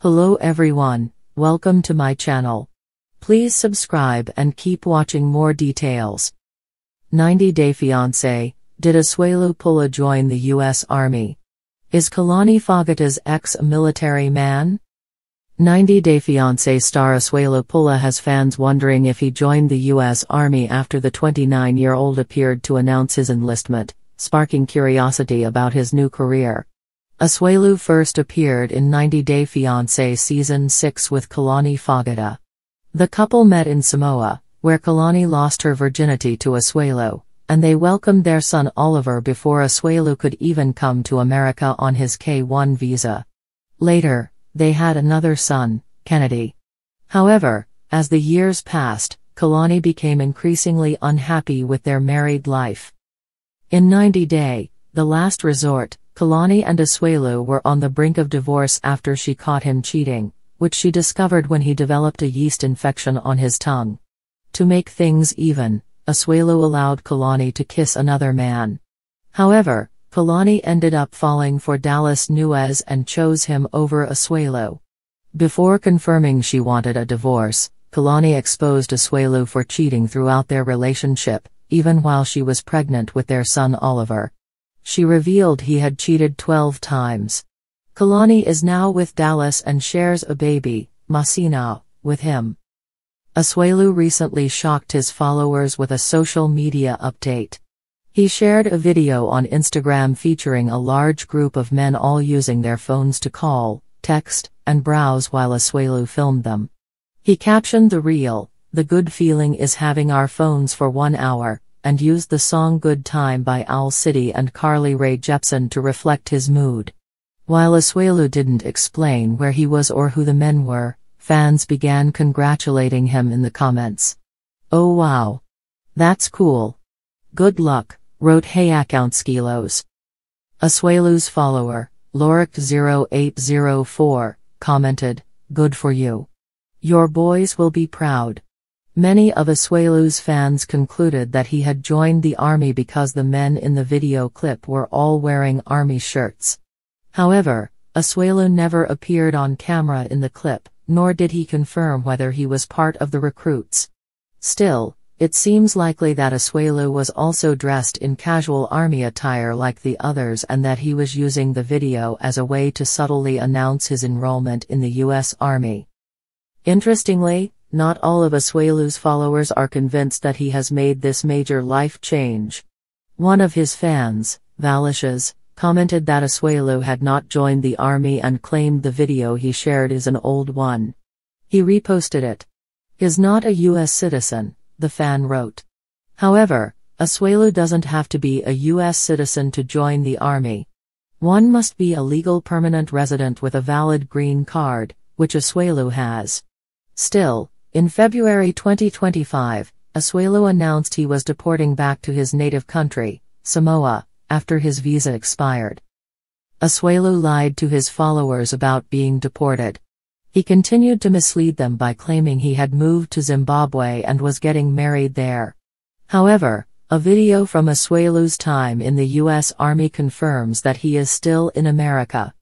Hello everyone, welcome to my channel. Please subscribe and keep watching more details. 90-Day Fiancé, did Asuelu Pulaa join the US Army? Is Kalani Faagata's ex a military man? 90-Day Fiancé star Asuelu Pulaa has fans wondering if he joined the US Army after the 29-year-old appeared to announce his enlistment, sparking curiosity about his new career. Asuelu first appeared in 90-Day Fiancé Season 6 with Kalani Faagata. The couple met in Samoa, where Kalani lost her virginity to Asuelu, and they welcomed their son Oliver before Asuelu could even come to America on his K-1 visa. Later, they had another son, Kennedy. However, as the years passed, Kalani became increasingly unhappy with their married life. In 90-Day, The Last Resort, Kalani and Asuelu were on the brink of divorce after she caught him cheating, which she discovered when he developed a yeast infection on his tongue. To make things even, Asuelu allowed Kalani to kiss another man. However, Kalani ended up falling for Dallas Nuez and chose him over Asuelu. Before confirming she wanted a divorce, Kalani exposed Asuelu for cheating throughout their relationship, even while she was pregnant with their son Oliver. She revealed he had cheated 12 times. Kalani is now with Dallas and shares a baby, Masina, with him. Asuelu recently shocked his followers with a social media update. He shared a video on Instagram featuring a large group of men all using their phones to call, text, and browse while Asuelu filmed them. He captioned the reel, "The good feeling is having our phones for 1 hour," and used the song Good Time by Owl City and Carly Rae Jepsen to reflect his mood. While Asuelu didn't explain where he was or who the men were, fans began congratulating him in the comments. "Oh wow. That's cool. Good luck," wrote Hayakounskilos. Asuelu's follower, Lorik0804, commented, "Good for you. Your boys will be proud." Many of Asuelu's fans concluded that he had joined the army because the men in the video clip were all wearing army shirts. However, Asuelu never appeared on camera in the clip, nor did he confirm whether he was part of the recruits. Still, it seems likely that Asuelu was also dressed in casual army attire like the others and that he was using the video as a way to subtly announce his enrollment in the US Army. Interestingly, not all of Asuelu's followers are convinced that he has made this major life change. One of his fans, Valicious, commented that Asuelu had not joined the army and claimed the video he shared is an old one. He reposted it. "Is not a US citizen," the fan wrote. However, Asuelu doesn't have to be a US citizen to join the army. One must be a legal permanent resident with a valid green card, which Asuelu has. Still, in February 2025, Asuelu announced he was deporting back to his native country, Samoa, after his visa expired. Asuelu lied to his followers about being deported. He continued to mislead them by claiming he had moved to Zimbabwe and was getting married there. However, a video from Asuelu's time in the US Army confirms that he is still in America.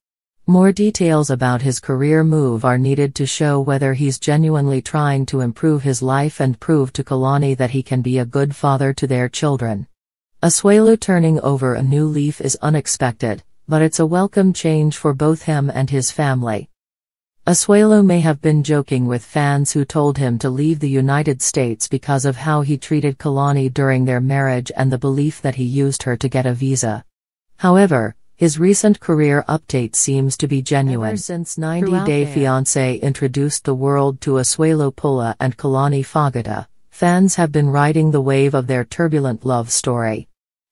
More details about his career move are needed to show whether he's genuinely trying to improve his life and prove to Kalani that he can be a good father to their children. Asuelu turning over a new leaf is unexpected, but it's a welcome change for both him and his family. Asuelu may have been joking with fans who told him to leave the United States because of how he treated Kalani during their marriage and the belief that he used her to get a visa. However, his recent career update seems to be genuine. Ever since 90-Day Fiancé introduced the world to Asuelu Pulaa and Kalani Faagata, fans have been riding the wave of their turbulent love story.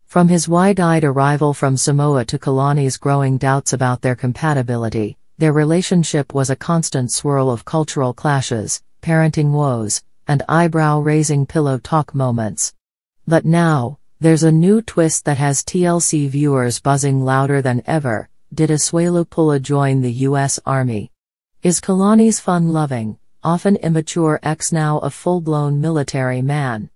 From his wide-eyed arrival from Samoa to Kalani's growing doubts about their compatibility, their relationship was a constant swirl of cultural clashes, parenting woes, and eyebrow-raising pillow talk moments. But now, there's a new twist that has TLC viewers buzzing louder than ever. Did Asuelu Pulaa join the US Army? Is Kalani's fun-loving, often immature ex now a full-blown military man?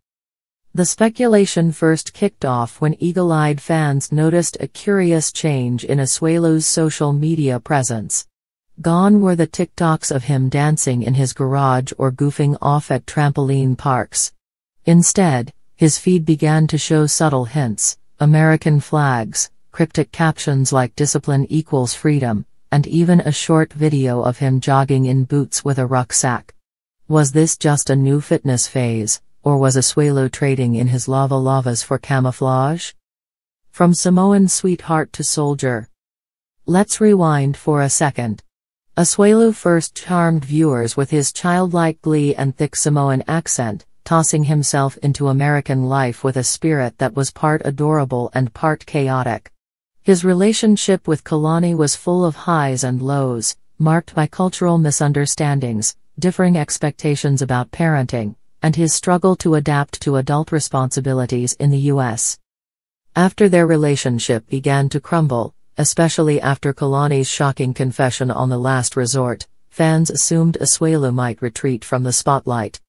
The speculation first kicked off when eagle-eyed fans noticed a curious change in Asuelu's social media presence. Gone were the TikToks of him dancing in his garage or goofing off at trampoline parks. Instead, his feed began to show subtle hints, American flags, cryptic captions like "discipline equals freedom," and even a short video of him jogging in boots with a rucksack. Was this just a new fitness phase, or was Asuelu trading in his lavas for camouflage? From Samoan sweetheart to soldier. Let's rewind for a second. Asuelu first charmed viewers with his childlike glee and thick Samoan accent, tossing himself into American life with a spirit that was part adorable and part chaotic. His relationship with Kalani was full of highs and lows, marked by cultural misunderstandings, differing expectations about parenting, and his struggle to adapt to adult responsibilities in the U.S. After their relationship began to crumble, especially after Kalani's shocking confession on The Last Resort, fans assumed Asuelu might retreat from the spotlight.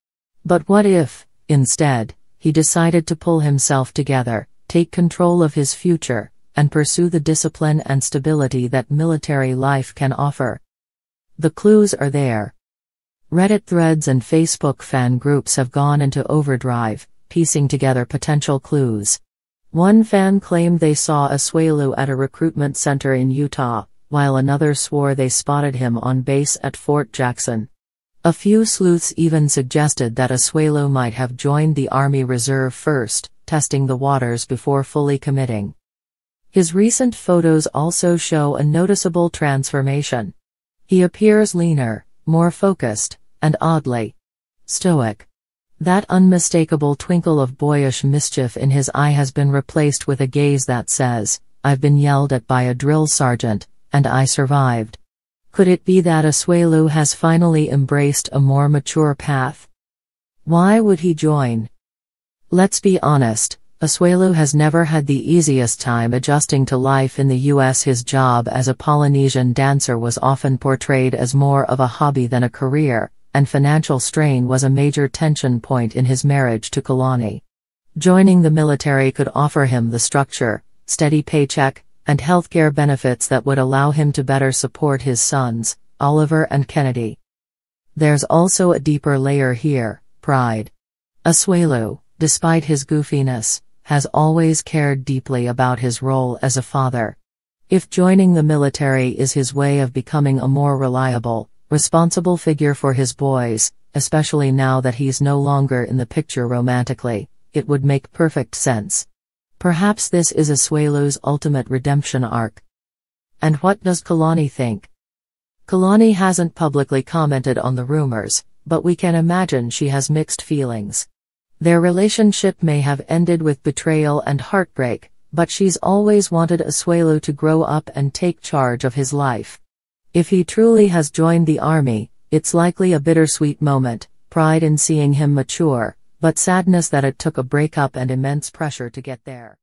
But what if, instead, he decided to pull himself together, take control of his future, and pursue the discipline and stability that military life can offer? The clues are there. Reddit threads and Facebook fan groups have gone into overdrive, piecing together potential clues. One fan claimed they saw Asuelu at a recruitment center in Utah, while another swore they spotted him on base at Fort Jackson. A few sleuths even suggested that Asuelu might have joined the Army Reserve first, testing the waters before fully committing. His recent photos also show a noticeable transformation. He appears leaner, more focused, and oddly stoic. That unmistakable twinkle of boyish mischief in his eye has been replaced with a gaze that says, "I've been yelled at by a drill sergeant, and I survived." Could it be that Asuelu has finally embraced a more mature path? Why would he join? Let's be honest, Asuelu has never had the easiest time adjusting to life in the US. His job as a Polynesian dancer was often portrayed as more of a hobby than a career, and financial strain was a major tension point in his marriage to Kalani. Joining the military could offer him the structure, steady paycheck, and healthcare benefits that would allow him to better support his sons, Oliver and Kennedy. There's also a deeper layer here: pride. Asuelu, despite his goofiness, has always cared deeply about his role as a father. If joining the military is his way of becoming a more reliable, responsible figure for his boys, especially now that he's no longer in the picture romantically, it would make perfect sense. Perhaps this is Asuelu's ultimate redemption arc. And what does Kalani think? Kalani hasn't publicly commented on the rumors, but we can imagine she has mixed feelings. Their relationship may have ended with betrayal and heartbreak, but she's always wanted Asuelu to grow up and take charge of his life. If he truly has joined the army, it's likely a bittersweet moment: pride in seeing him mature, but sadness that it took a breakup and immense pressure to get there.